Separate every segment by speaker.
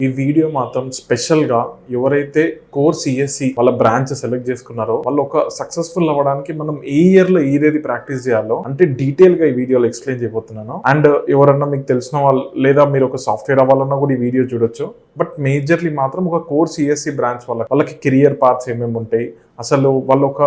Speaker 1: ఈ వీడియో మాత్రం స్పెషల్గా ఎవరైతే కోర్ సిఎస్సి వాళ్ళ బ్రాంచ్ సెలెక్ట్ చేసుకున్నారో వాళ్ళు ఒక సక్సెస్ఫుల్ అవ్వడానికి మనం ఏ ఇయర్ లో ఏదేది ప్రాక్టీస్ చేయాలో అంటే డీటెయిల్ గా ఈ వీడియోలో ఎక్స్ప్లెయిన్ చేయబోతున్నాను. అండ్ ఎవరన్నా మీకు తెలిసిన వాళ్ళు లేదా మీరు ఒక సాఫ్ట్వేర్ అవ్వాలన్నా కూడా ఈ వీడియో చూడొచ్చు. బట్ మేజర్లీ మాత్రం ఒక కోర్ సిఎస్సి బ్రాంచ్ వాళ్ళకి కెరియర్ పాత్స్ ఏమేమి ఉంటాయి, అసలు వాళ్ళు ఒక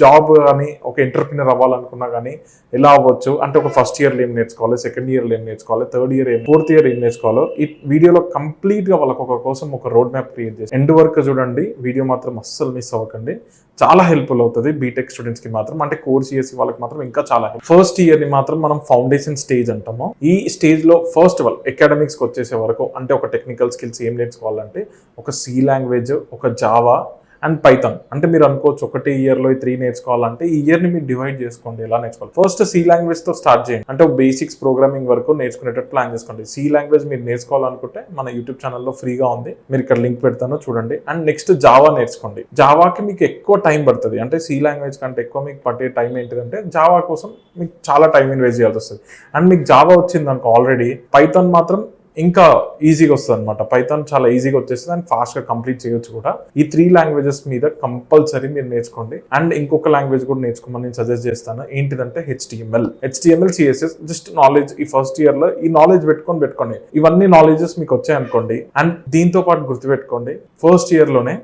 Speaker 1: జాబ్ కానీ ఒక ఎంటర్ప్రినర్ అవ్వాలనుకున్నా కానీ ఎలా అవ్వచ్చు, అంటే ఒక ఫస్ట్ ఇయర్లో ఏం నేర్చుకోవాలి, సెకండ్ ఇయర్లో ఏం నేర్చుకోవాలి, థర్డ్ ఇయర్ ఫోర్త్ ఇయర్ ఏం నేర్చుకోవాలో ఈ వీడియోలో కంప్లీట్ గా వాళ్ళకి ఒక కోసం ఒక రోడ్ మ్యాప్ క్రియేట్ చేసి ఎండ్ వరకు చూడండి. వీడియో మాత్రం అస్సలు మిస్ అవ్వకండి, చాలా హెల్ప్ఫుల్ అవుతుంది బీటెక్ స్టూడెంట్స్ కి మాత్రం, అంటే కోర్ సిఎస్సి వాళ్ళకి మాత్రం ఇంకా చాలా హెల్ప్. ఫస్ట్ ఇయర్ ని మాత్రం మనం ఫౌండేషన్ స్టేజ్ అంటాము. ఈ స్టేజ్ లో ఫస్ట్ ఆల్ అకాడమిక్స్ కి వచ్చేసే వరకు అంటే ఒక టెక్నికల్ స్కిల్స్ ఏం నేర్చుకోవాలంటే ఒక సి లాంగ్వేజ్, ఒక జావా అండ్ పైథాన్. అంటే మీరు అనుకోవచ్చు ఒకటి ఇయర్లో 3 నేర్చుకోవాలంటే ఈ ఇయర్ని మీరు డివైడ్ చేసుకోండి ఎలా నేర్చుకోవాలి. ఫస్ట్ సి లాంగ్వేజ్ తో స్టార్ట్ చేయండి, అంటే బేసిక్స్ ప్రోగ్రామింగ్ వరకు నేర్చుకునేటట్టు ప్లాన్ చేసుకోండి. సి లాంగ్వేజ్ మీరు నేర్చుకోవాలనుకుంటే మన యూట్యూబ్ ఛానల్లో ఫ్రీగా ఉంది, మీరు ఇక్కడ లింక్ పెడతాను చూడండి. అండ్ నెక్స్ట్ జావా నేర్చుకోండి. జావాకి మీకు ఎక్కువ టైం పడుతుంది, అంటే సి లాంగ్వేజ్ కంటే ఎక్కువ మీకు పట్టే టైం ఏంటిదంటే జావా కోసం మీకు చాలా టైం ఇన్వెస్ట్ చేయాల్సి వస్తుంది. అండ్ మీకు జావా వచ్చింది అనుకో ఆల్రెడీ, పైథాన్ మాత్రం ఇంకా ఈజీగా వస్తుంది అనమాట. పైథాన్ చాలా ఈజీగా వచ్చేస్తుంది అండ్ ఫాస్ట్గా కంప్లీట్ చేయొచ్చు కూడా. ఈ 3 లాంగ్వేజెస్ మీద కంపల్సరీ మీరు నేర్చుకోండి. అండ్ ఇంకొక లాంగ్వేజ్ కూడా నేర్చుకోమని నేను సజెస్ట్ చేస్తాను, ఏంటిదంటే హెచ్టిఎంఎల్ సిఎస్ఎస్. జస్ట్ నాలెడ్జ్ ఈ ఫస్ట్ ఇయర్ లో ఈ నాలెడ్జ్ పెట్టుకోండి. ఇవన్నీ నాలెడ్జెస్ మీకు వచ్చాయనుకోండి. అండ్ దీంతో పాటు గుర్తుపెట్టుకోండి, ఫస్ట్ ఇయర్ లోనే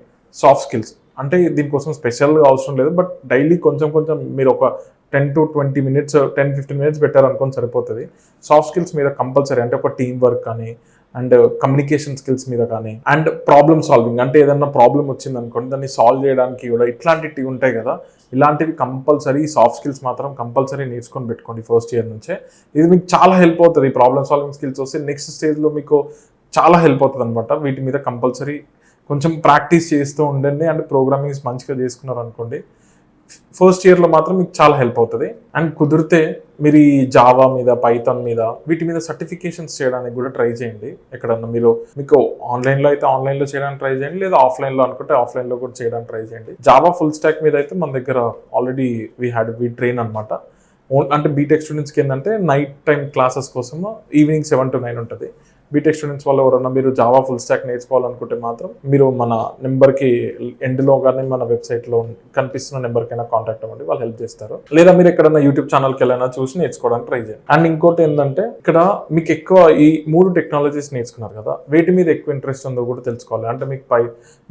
Speaker 1: సాఫ్ట్ స్కిల్స్, అంటే దీనికోసం స్పెషల్గా అవసరం లేదు, బట్ డైలీ కొంచెం మీరు ఒక 10 to 20 minutes 10-15 minutes పెట్టారు అనుకోని సరిపోతుంది. సాఫ్ట్ స్కిల్స్ మీద కంపల్సరీ, అంటే ఒక టీమ్ వర్క్ కానీ అండ్ కమ్యూనికేషన్ స్కిల్స్ మీద కానీ అండ్ ప్రాబ్లమ్ సాల్వింగ్, అంటే ఏదన్నా ప్రాబ్లం వచ్చింది అనుకోండి దాన్ని సాల్వ్ చేయడానికి కూడా ఇట్లాంటివి ఉంటాయి కదా, ఇలాంటివి కంపల్సరీ సాఫ్ట్ స్కిల్స్ మాత్రం కంపల్సరీ నేర్చుకొని పెట్టుకోండి ఫస్ట్ ఇయర్ నుంచే. ఇది మీకు చాలా హెల్ప్ అవుతుంది. ప్రాబ్లమ్ సాల్వింగ్ స్కిల్స్ వస్తే నెక్స్ట్ స్టేజ్లో మీకు చాలా హెల్ప్ అవుతుంది అనమాట. వీటి మీద కంపల్సరీ కొంచెం ప్రాక్టీస్ చేస్తూ ఉండండి. అండ్ ప్రోగ్రామింగ్స్ మంచిగా చేసుకున్నారు అనుకోండి ఫస్ట్ ఇయర్లో మాత్రం మీకు చాలా హెల్ప్ అవుతుంది. అండ్ కుదిరితే మీరు ఈ జావా మీద, పైథాన్ మీద, వీటి మీద సర్టిఫికేషన్స్ చేయడానికి కూడా ట్రై చేయండి. ఎక్కడన్నా మీకు ఆన్లైన్లో అయితే ఆన్లైన్లో చేయడానికి ట్రై చేయండి, లేదా ఆఫ్లైన్లో అనుకుంటే ఆఫ్లైన్లో కూడా చేయడానికి ట్రై చేయండి. జావా ఫుల్ స్టాక్ మీద అయితే మన దగ్గర ఆల్రెడీ వీ ట్రైన్ అనమాట. అంటే బీటెక్ స్టూడెంట్స్కి ఏంటంటే నైట్ టైం క్లాసెస్ కోసం ఈవినింగ్ 7 to 9 ఉంటుంది. బీటెక్ స్టూడెంట్స్ వాళ్ళు ఎవరన్నా మీరు జావా ఫుల్ స్టాక్ నేర్చుకోవాలనుకుంటే మాత్రం మీరు మన నెంబర్కి ఎండ్లో కానీ మన వెబ్సైట్లో కనిపిస్తున్న నెంబర్కైనా కాంటాక్ట్ అవ్వండి, వాళ్ళు హెల్ప్ చేస్తారు. లేదా మీరు ఎక్కడన్నా యూట్యూబ్ ఛానల్కి వెళ్ళైనా చూసి నేర్చుకోవడానికి ట్రై చేయండి. అండ్ ఇంకోటి ఏంటంటే ఇక్కడ మీకు ఎక్కువ ఈ 3 టెక్నాలజీస్ నేర్చుకున్నారు కదా, వేటి మీద ఎక్కువ ఇంట్రెస్ట్ ఉందో కూడా తెలుసుకోవాలి. అంటే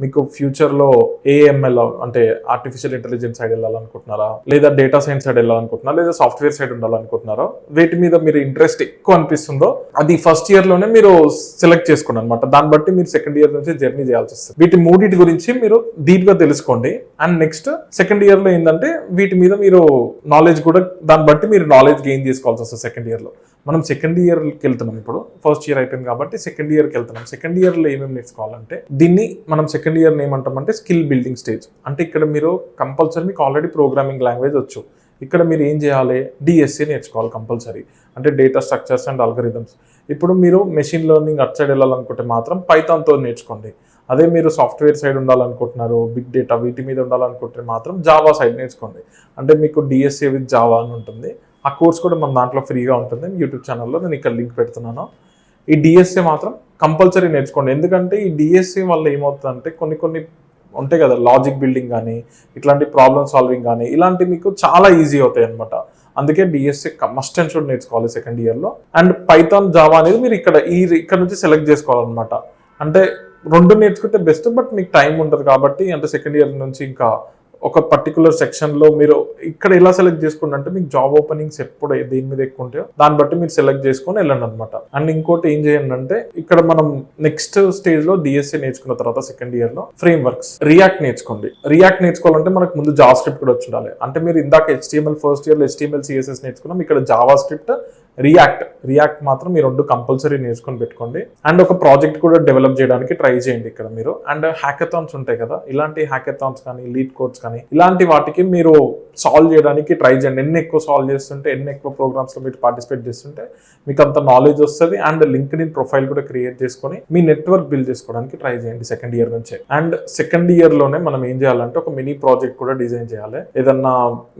Speaker 1: మీకు ఫ్యూచర్లో ఏఎంఎల్ అంటే ఆర్టిఫిషియల్ ఇంటెలిజెన్స్ సైడ్ వెళ్ళాలనుకుంటున్నారా, లేదా డేటా సైన్స్ సైడ్ వెళ్ళాలనుకుంటున్నారా, లేదా సాఫ్ట్వేర్ సైడ్ ఉండాలనుకుంటున్నారా, వేటి మీద మీరు ఇంట్రెస్ట్ ఎక్కువ అనిపిస్తుందో అది ఫస్ట్ ఇయర్లోనే మీరు సెలెక్ట్ చేసుకోండి అనమాట. దాన్ని బట్టి మీరు సెకండ్ ఇయర్ నుంచి జర్నీ చేయాల్సి వస్తుంది. వీటి మూడింటి గురించి మీరు డీప్ గా తెలుసుకోండి. అండ్ నెక్స్ట్ సెకండ్ ఇయర్ లో ఏంటంటే వీటి మీద మీరు నాలెడ్జ్ కూడా దాన్ని బట్టి మీరు నాలెడ్జ్ గెయిన్ చేసుకోవాల్సి వస్తుంది. సెకండ్ ఇయర్ లో మనం సెకండ్ ఇయర్కి వెళ్తున్నాం, ఇప్పుడు ఫస్ట్ ఇయర్ అయిపోయింది కాబట్టి సెకండ్ ఇయర్కి వెళ్తున్నాం. సెకండ్ ఇయర్ లో ఏమేమి నేర్చుకోవాలంటే దీన్ని మనం సెకండ్ ఇయర్ ఏమంటామంటే స్కిల్ బిల్డింగ్ స్టేజ్. అంటే ఇక్కడ మీరు కంపల్సరీ మీకు ఆల్రెడీ ప్రోగ్రామింగ్ లాంగ్వేజ్ వచ్చు, ఇక్కడ మీరు ఏం చేయాలి, డిఎస్సి నేర్చుకోవాలి కంపల్సరీ, అంటే డేటా స్ట్రక్చర్స్ అండ్ అల్గరిథమ్స్. ఇప్పుడు మీరు మెషిన్ లెర్నింగ్ అట్ సైడ్ వెళ్ళాలనుకుంటే మాత్రం పైథాన్తో నేర్చుకోండి. అదే మీరు సాఫ్ట్వేర్ సైడ్ ఉండాలనుకుంటున్నారు, బిగ్ డేటా వీటి మీద ఉండాలనుకుంటే మాత్రం జావా సైడ్ నేర్చుకోండి. అంటే మీకు డిఎస్సి విత్ జావా అని ఉంటుంది. ఆ కోర్స్ కూడా మన దాంట్లో ఫ్రీగా ఉంటుంది యూట్యూబ్ ఛానల్లో, నేను ఇక్కడ లింక్ పెడుతున్నాను. ఈ డిఎస్సి మాత్రం కంపల్సరీ నేర్చుకోండి. ఎందుకంటే ఈ డిఎస్సి వల్ల ఏమవుతుందంటే కొన్ని ఉంటాయి కదా, లాజిక్ బిల్డింగ్ కానీ ఇట్లాంటి ప్రాబ్లమ్ సాల్వింగ్ కానీ ఇలాంటివి మీకు చాలా ఈజీ అవుతాయి అనమాట. అందుకే డిఎస్సి మస్ట్ అండ్ షుడ్ నేర్చుకోవాలి సెకండ్ ఇయర్లో. అండ్ పైథాన్, జావా అనేది మీరు ఇక్కడ నుంచి సెలెక్ట్ చేసుకోవాలన్నమాట. అంటే 2 నేర్చుకుంటే బెస్ట్, బట్ మీకు టైం ఉంటుంది కాబట్టి అంటే సెకండ్ ఇయర్ నుంచి ఇంకా ఒక పర్టికులర్ సెక్షన్లో మీరు ఇక్కడ ఎలా సెలెక్ట్ చేసుకోండి అంటే మీకు జాబ్ ఓపెనింగ్స్ ఎప్పుడు దేని మీద ఎక్కువ ఉంటాయో దాన్ని బట్టి మీరు సెలెక్ట్ చేసుకొని వెళ్ళండి అనమాట. అండ్ ఇంకోటి ఏం చేయండి అంటే ఇక్కడ మనం నెక్స్ట్ స్టేజ్లో డిఎస్సి నేర్చుకున్న తర్వాత సెకండ్ ఇయర్లో ఫ్రేమ్ వర్క్స్ రియాక్ట్ నేర్చుకోండి. రియాక్ట్ నేర్చుకోవాలంటే మనకు ముందు జావా స్క్రిప్ట్ కూడా వచ్చి ఉండాలి. అంటే మీరు ఇందాక HTML ఫస్ట్ ఇయర్లో HTML CSS నేర్చుకున్నాం, ఇక్కడ జావా స్క్రిప్ట్, రియాక్ట్ మాత్రం మీరు 2 కంపల్సరీ నేర్చుకొని పెట్టుకోండి. అండ్ ఒక ప్రాజెక్ట్ కూడా డెవలప్ చేయడానికి ట్రై చేయండి ఇక్కడ మీరు. అండ్ హ్యాకథాన్స్ ఉంటాయి కదా, ఇలాంటి హ్యాకథాన్స్ కానీ లీడ్ కోడ్స్ కానీ ఇలాంటి వాటికి మీరు సాల్వ్ చేయడానికి ట్రై చేయండి. ఎన్ని ఎక్కువ సాల్వ్ చేస్తుంటే, ఎన్ని ఎక్కువ ప్రోగ్రామ్స్లో మీరు పార్టిసిపేట్ చేస్తుంటే మీకు అంత నాలెడ్జ్ వస్తుంది. అండ్ లింక్డ్ఇన్ ప్రొఫైల్ కూడా క్రియేట్ చేసుకొని మీ నెట్వర్క్ బిల్డ్ చేసుకోవడానికి ట్రై చేయండి సెకండ్ ఇయర్ నుంచే. అండ్ సెకండ్ ఇయర్లోనే మనం ఏం చేయాలంటే ఒక మినీ ప్రాజెక్ట్ కూడా డిజైన్ చేయాలి. ఏదన్నా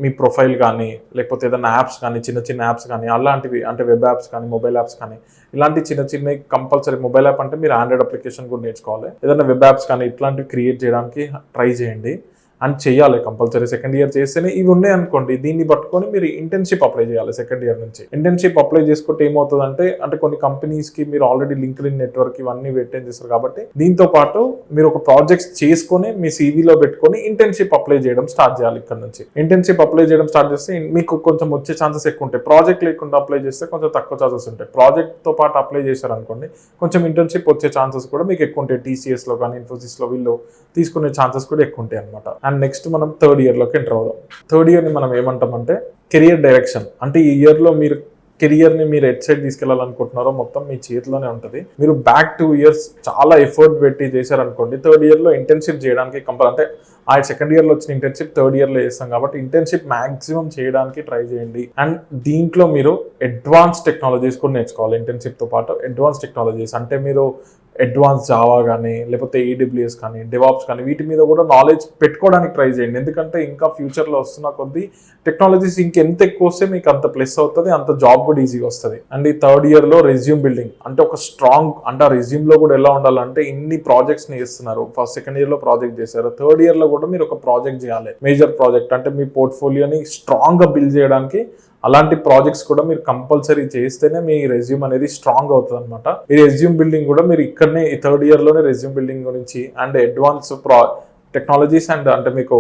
Speaker 1: మీ ప్రొఫైల్ కానీ లేకపోతే ఏదైనా యాప్స్ కానీ చిన్న యాప్స్ కానీ అలాంటివి అంటే వెబ్ యాప్స్ కానీ మొబైల్ యాప్స్ కానీ ఇలాంటి చిన్న కంపల్సరీ. మొబైల్ యాప్ అంటే మీరు ఆండ్రాయిడ్ అప్లికేషన్ కూడా నేర్చుకోవాలి. ఏదైనా వెబ్ యాప్స్ కానీ ఇట్లాంటివి క్రియేట్ చేయడానికి ట్రై చేయండి అండ్ చేయాలి కంపల్సరీ. సెకండ్ ఇయర్ చేస్తేనే ఇవి ఉన్నాయి అనుకోండి, దీన్ని పట్టుకొని మీరు ఇంటర్న్షిప్ అప్లై చేయాలి. సెకండ్ ఇయర్ నుంచి ఇంటర్న్షిప్ అప్లై చేసుకుంటే ఏమవుతుందంటే, అంటే కొన్ని కంపెనీస్కి మీరు ఆల్రెడీ లింక్డ్ఇన్ నెట్వర్క్ ఇవన్నీ మెయింటైన్ చేస్తారు కాబట్టి దీంతో పాటు మీరు ఒక ప్రాజెక్ట్స్ చేసుకొని మీ సీవీలో పెట్టుకొని ఇంటర్న్షిప్ అప్లై చేయడం స్టార్ట్ చేయాలి. ఇక్కడ నుంచి ఇంటర్న్షిప్ అప్లై చేయడం స్టార్ట్ చేస్తే మీకు కొంచెం వచ్చే ఛాన్సెస్ ఎక్కువ ఉంటాయి. ప్రాజెక్ట్ లేకుండా అప్లై చేస్తే కొంచెం తక్కువ ఛాన్సెస్ ఉంటాయి. ప్రాజెక్ట్తో పాటు అప్లై చేశారు అనుకోండి, కొంచెం ఇంటర్న్షిప్ వచ్చే ఛాన్సెస్ కూడా మీకు ఎక్కువ ఉంటాయి. టీసీఎస్లో కానీ ఇన్ఫోసిస్లో వీళ్ళు తీసుకునే ఛాన్సెస్ కూడా ఎక్కువ ఉంటాయి అనమాట. అండ్ నెక్స్ట్ మనం థర్డ్ ఇయర్లోకి ఎంటర్ అవుదాం. థర్డ్ ఇయర్ని మనం ఏమంటామంటే కెరియర్ డైరెక్షన్. అంటే ఈ ఇయర్లో మీరు కెరియర్ని మీరు ఎట్ సైడ్ తీసుకెళ్లాలనుకుంటున్నారో మొత్తం మీ చేతిలోనే ఉంటుంది. మీరు బ్యాక్ 2 years చాలా ఎఫర్ట్ పెట్టి చేశారనుకోండి, థర్డ్ ఇయర్లో ఇంటర్న్షిప్ చేయడానికి అంటే ఆ సెకండ్ ఇయర్లో వచ్చిన ఇంటర్న్షిప్ థర్డ్ ఇయర్లో చేస్తాం కాబట్టి ఇంటర్న్షిప్ మాక్సిమం చేయడానికి ట్రై చేయండి. అండ్ దీంట్లో మీరు అడ్వాన్స్ టెక్నాలజీస్ కూడా నేర్చుకోవాలి. ఇంటర్న్షిప్తో పాటు అడ్వాన్స్ టెక్నాలజీస్ అంటే మీరు అడ్వాన్స్ జావా కానీ లేకపోతే AWS కానీ డెవాప్స్ కానీ వీటి మీద కూడా నాలెడ్జ్ పెట్టుకోవడానికి ట్రై చేయండి. ఎందుకంటే ఇంకా ఫ్యూచర్లో వస్తున్న కొద్దీ టెక్నాలజీస్ ఇంకెంత ఎక్కువ వస్తే మీకు అంత ప్లస్ అవుతుంది, అంత జాబ్ కూడా ఈజీగా వస్తుంది. అండ్ ఈ థర్డ్ ఇయర్లో రెజ్యూమ్ బిల్డింగ్ అంటే ఒక స్ట్రాంగ్ అంటే ఆ రెజ్యూమ్లో కూడా ఎలా ఉండాలంటే ఇన్ని ప్రాజెక్ట్స్ని చేస్తున్నారు. సెకండ్ ఇయర్లో ప్రాజెక్ట్ చేశారు, థర్డ్ ఇయర్లో కూడా మీరు ఒక ప్రాజెక్ట్ చేయాలి. మేజర్ ప్రాజెక్ట్ అంటే మీ పోర్ట్ఫోలియోని స్ట్రాంగ్గా బిల్డ్ చేయడానికి అలాంటి ప్రాజెక్ట్స్ కూడా మీరు కంపల్సరీ చేస్తేనే మీ రెజ్యూమ్ అనేది స్ట్రాంగ్ అవుతుంది అనమాట. ఈ రెజ్యూమ్ బిల్డింగ్ కూడా మీరు ఇక్కడనే ఈ థర్డ్ ఇయర్లోనే రెజ్యూమ్ బిల్డింగ్ గురించి అండ్ అడ్వాన్స్ టెక్నాలజీస్ అండ్ అంటే మీకు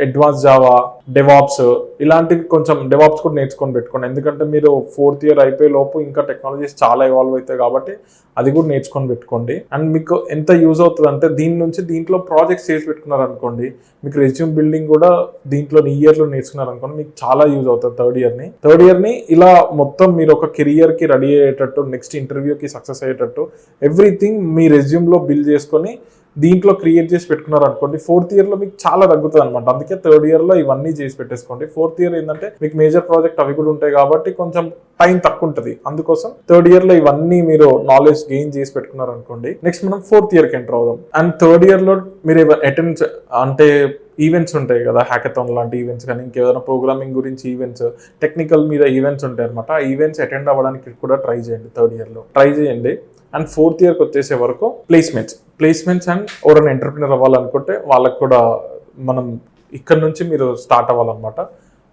Speaker 1: అడ్వాన్స్ జావా డెవాప్స్ ఇలాంటివి కొంచెం డెవాప్స్ కూడా నేర్చుకొని పెట్టుకోండి. ఎందుకంటే మీరు 4th year అయిపోయే లోపు ఇంకా టెక్నాలజీస్ చాలా ఇవాల్వ్ అవుతాయి కాబట్టి అది కూడా నేర్చుకొని పెట్టుకోండి. అండ్ మీకు ఎంత యూజ్ అవుతుంది అంటే దీంట్లో ప్రాజెక్ట్స్ చేసి పెట్టుకున్నారు అనుకోండి, మీకు రెజ్యూమ్ బిల్డింగ్ కూడా దీంట్లో ఈ ఇయర్లో నేర్చుకున్నారు అనుకోండి, మీకు చాలా యూజ్ అవుతుంది థర్డ్ ఇయర్ని ఇలా మొత్తం మీరు ఒక కెరియర్కి రెడీ అయ్యేటట్టు, నెక్స్ట్ ఇంటర్వ్యూకి సక్సెస్ అయ్యేటట్టు ఎవ్రీథింగ్ మీ రెజ్యూమ్లో బిల్డ్ చేసుకొని దీంట్లో క్రియేట్ చేసి పెట్టుకున్నారు అనుకోండి, 4th yearలో మీకు చాలా తగ్గుతుంది అనమాట. అందుకే థర్డ్ ఇయర్లో ఇవన్నీ చేసి పెట్టేసుకోండి. 4th year ఏంటంటే మీకు మేజర్ ప్రాజెక్ట్ అవి కూడా ఉంటాయి కాబట్టి కొంచెం టైం తక్కువ ఉంటుంది. అందుకోసం థర్డ్ ఇయర్లో ఇవన్నీ మీరు నాలెడ్జ్ గెయిన్ చేసి పెట్టుకున్నారు అనుకోండి, నెక్స్ట్ మనం 4th yearకి ఎంటర్ అవుదాం. అండ్ థర్డ్ ఇయర్లో మీరు అటెండ్ అంటే ఈవెంట్స్ ఉంటాయి కదా, హ్యాకథాన్ లాంటి ఈవెంట్స్ కానీ ఇంకేదైనా ప్రోగ్రామింగ్ గురించి ఈవెంట్స్, టెక్నికల్ మీద ఈవెంట్స్ ఉంటాయి అనమాట. ఆ ఈవెంట్స్ అటెండ్ అవ్వడానికి కూడా ట్రై చేయండి. థర్డ్ ఇయర్లో ట్రై చేయండి. అండ్ 4th yearకి వచ్చేసే వరకు ప్లేస్మెంట్స్ అండ్ ఎవరైనా ఎంటర్ప్రినర్ అవ్వాలనుకుంటే వాళ్ళకి కూడా మనం ఇక్కడ నుంచి మీరు స్టార్ట్ అవ్వాలన్నమాట.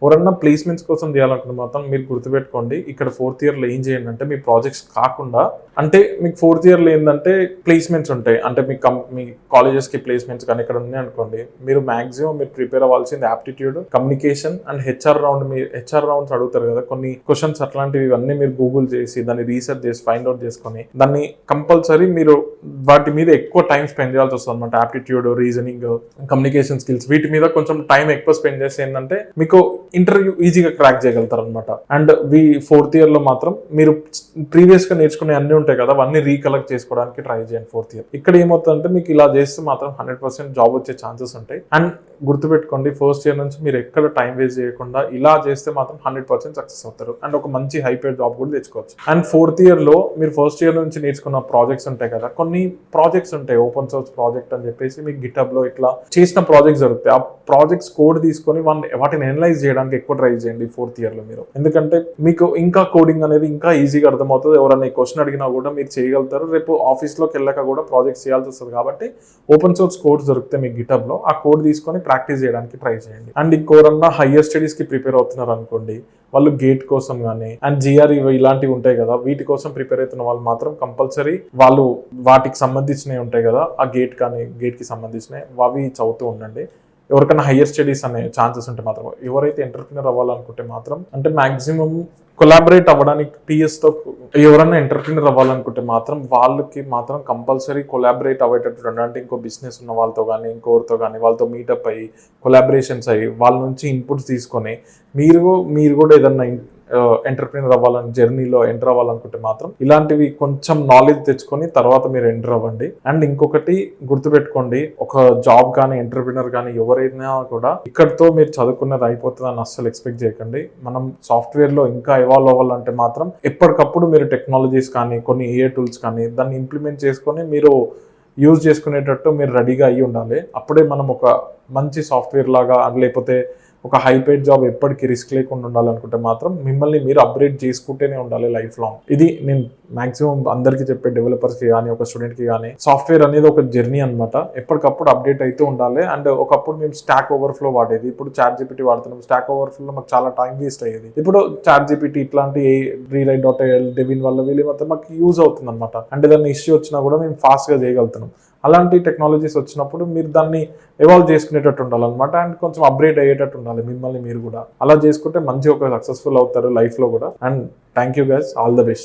Speaker 1: ఎవరన్నా ప్లేస్మెంట్స్ కోసం చేయాలనుకుంటే మాత్రం మీరు గుర్తుపెట్టుకోండి, ఇక్కడ 4th yearలో ఏం చేయండి అంటే మీ ప్రాజెక్ట్స్ కాకుండా అంటే మీకు 4th yearలో ఏంటంటే ప్లేస్మెంట్స్ ఉంటాయి. అంటే మీ కాలేజెస్కి ప్లేస్మెంట్స్ కానీ ఇక్కడ ఉన్నాయి అనుకోండి, మీరు మాక్సిమం మీరు ప్రిపేర్ అవ్వాల్సింది aptitude, communication and HR rounds అడుగుతారు కదా కొన్ని క్వశ్చన్స్, అట్లాంటివి ఇవన్నీ మీరు గూగుల్ చేసి దాన్ని రీసెర్చ్ చేసి ఫైండ్ అవుట్ చేసుకొని దాన్ని కంపల్సరీ మీరు వాటి మీద ఎక్కువ టైం స్పెండ్ చేయాల్సి వస్తుంది అనమాట. యాప్టిట్యూడ్, రీజనింగ్, కమ్యూనికేషన్ స్కిల్స్ వీటి మీద కొంచెం టైం ఎక్కువ స్పెండ్ చేస్తే ఏంటంటే మీకు ఇంటర్వ్యూ ఈజీగా క్రాక్ చేయగలుగుతారు అనమాట. అండ్ 4th yearలో మాత్రం మీరు ప్రీవియస్గా నేర్చుకునే అన్ని ఉంటాయి కదా, అవన్నీ రీకలెక్ట్ చేసుకోవడానికి ట్రై చేయండి 4th year. ఇక్కడ ఏమవుతుందంటే మీకు ఇలా చేస్తే మాత్రం 100% జాబ్ వచ్చే ఛాన్సెస్ ఉంటాయి. అండ్ గుర్తుపెట్టుకోండి, 1st year నుంచి మీరు ఎక్కడ టైం వేస్ట్ చేయకుండా ఇలా చేస్తే మాత్రం 100% సక్సెస్ అవుతారు అండ్ ఒక మంచి హైపేడ్ జాబ్ కూడా తెచ్చుకోవచ్చు. అండ్ 4th yearలో మీరు 1st year నుంచి నేర్చుకున్న ప్రాజెక్ట్స్ ఉంటాయి కదా, కొన్ని ప్రాజెక్ట్స్ ఉంటాయి ఓపెన్ సోర్స్ ప్రాజెక్ట్ అని చెప్పేసి మీకు గిటబ్లో ఇట్లా చేసిన ప్రాజెక్ట్స్ దొరుకుతాయి. ఆ ప్రాజెక్ట్స్ కోడ్ తీసుకొని వాటిని అనలైజ్ చేయడానికి ఎక్కువ ట్రై చేయండి 4th yearలో మీరు. ఎందుకంటే మీకు ఇంకా కోడింగ్ అనేది ఇంకా ఈజీగా అర్థమవుతుంది. ఎవరైనా క్వశ్చన్ అడిగినా కూడా మీరు చేయగలుగుతారు. రేపు ఆఫీస్లోకి వెళ్ళాక కూడా ప్రాజెక్ట్స్ చేయాల్సి వస్తుంది కాబట్టి ఓపెన్ సోర్స్ కోడ్స్ దొరికితే మీకు గిటబ్లో ఆ కోడ్ తీసుకొని ప్రాక్టీస్ చేయడానికి ట్రై చేయండి. అండ్ ఇంకోరన్నా హయ్యర్ స్టడీస్కి ప్రిపేర్ అవుతున్నారు అనుకోండి, వాళ్ళు గేట్ కోసం కానీ అండ్ GRE ఇలాంటివి ఉంటాయి కదా, వీటి కోసం ప్రిపేర్ అవుతున్న వాళ్ళు మాత్రం కంపల్సరీ వాళ్ళు వాటికి సంబంధించినవి ఉంటాయి కదా, ఆ గేట్కి సంబంధించినవి అవి చదువుతూ ఉండండి. ఎవరికైనా హయ్యర్ స్టడీస్ అనే ఛాన్సెస్ ఉంటే మాత్రం, ఎవరైతే ఎంటర్ప్రినర్ అవ్వాలనుకుంటే మాత్రం అంటే మాక్సిమం కొలాబరేట్ అవ్వడానికి TSతో ఎవరైనా ఎంటర్ప్రినర్ అవ్వాలనుకుంటే మాత్రం వాళ్ళకి మాత్రం కంపల్సరీ కొలాబరేట్ అయ్యేటట్టు, అంటే ఇంకో బిజినెస్ ఉన్న వాళ్ళతో కానీ ఇంకోరితో కానీ వాళ్ళతో మీటప్ అయ్యి కొలాబరేషన్స్ అయ్యి వాళ్ళ నుంచి ఇన్పుట్స్ తీసుకొని మీరు కూడా ఏదన్నా ఎంటర్ప్రినర్ అవ్వాలని జర్నీలో ఎంటర్ అవ్వాలనుకుంటే మాత్రం ఇలాంటివి కొంచెం నాలెడ్జ్ తెచ్చుకొని తర్వాత మీరు ఎంటర్ అవ్వండి. అండ్ ఇంకొకటి గుర్తుపెట్టుకోండి, ఒక జాబ్ కానీ ఎంటర్ప్రినర్ కానీ ఎవరైనా కూడా ఇక్కడితో మీరు చదువుకున్నది అయిపోతుందని అస్సలు ఎక్స్పెక్ట్ చేయకండి. మనం సాఫ్ట్వేర్లో ఇంకా ఎవాల్వ్ అవ్వాలంటే మాత్రం ఎప్పటికప్పుడు మీరు టెక్నాలజీస్ కానీ కొన్ని AI టూల్స్ కానీ దాన్ని ఇంప్లిమెంట్ చేసుకొని మీరు యూజ్ చేసుకునేటట్టు మీరు రెడీగా అయ్యి ఉండాలి. అప్పుడే మనం ఒక మంచి సాఫ్ట్వేర్ లాగా లేకపోతే ఒక హై పేడ్ జాబ్ ఎప్పటికీ రిస్క్ లేకుండా ఉండాలనుకుంటే మాత్రం మిమ్మల్ని మీరు అప్గ్రేడ్ చేసుకుంటూనే ఉండాలి లైఫ్ లాంగ్. ఇది నేను మాక్సిమం అందరికీ చెప్పే డెవలపర్స్కి కానీ ఒక స్టూడెంట్కి కానీ సాఫ్ట్వేర్ అనేది ఒక జర్నీ అనమాట. ఎప్పటికప్పుడు అప్డేట్ అయితే ఉండాలి. అండ్ ఒకప్పుడు మేము స్టాక్ ఓవర్ఫ్లో వాడేది, ఇప్పుడు ChatGPT వాడుతున్నాం. స్టాక్ ఓవర్ఫ్లో మాకు చాలా టైం వేస్ట్ అయ్యేది. ఇప్పుడు ChatGPT ఇట్లాంటి rewrite.al డెవిన్ వల్ల వీళ్ళు మొత్తం మాకు యూజ్ అవుతుంది అనమాట. అంటే దాన్ని ఇష్యూ వచ్చినా కూడా మేము ఫాస్ట్గా చేయగలుగుతున్నాం. అలాంటి టెక్నాలజీస్ వచ్చినప్పుడు మీరు దాన్ని ఎవాల్వ్ చేసుకునేటట్టు ఉండాలన్నమాట. అండ్ కొంచెం అప్గ్రేడ్ అయ్యేటట్టు ఉండాలి మిమ్మల్ని మీరు కూడా. అలా చేసుకుంటే మంచి ఒక సక్సెస్ఫుల్ అవుతారు లైఫ్లో కూడా. And thank you guys, all the best.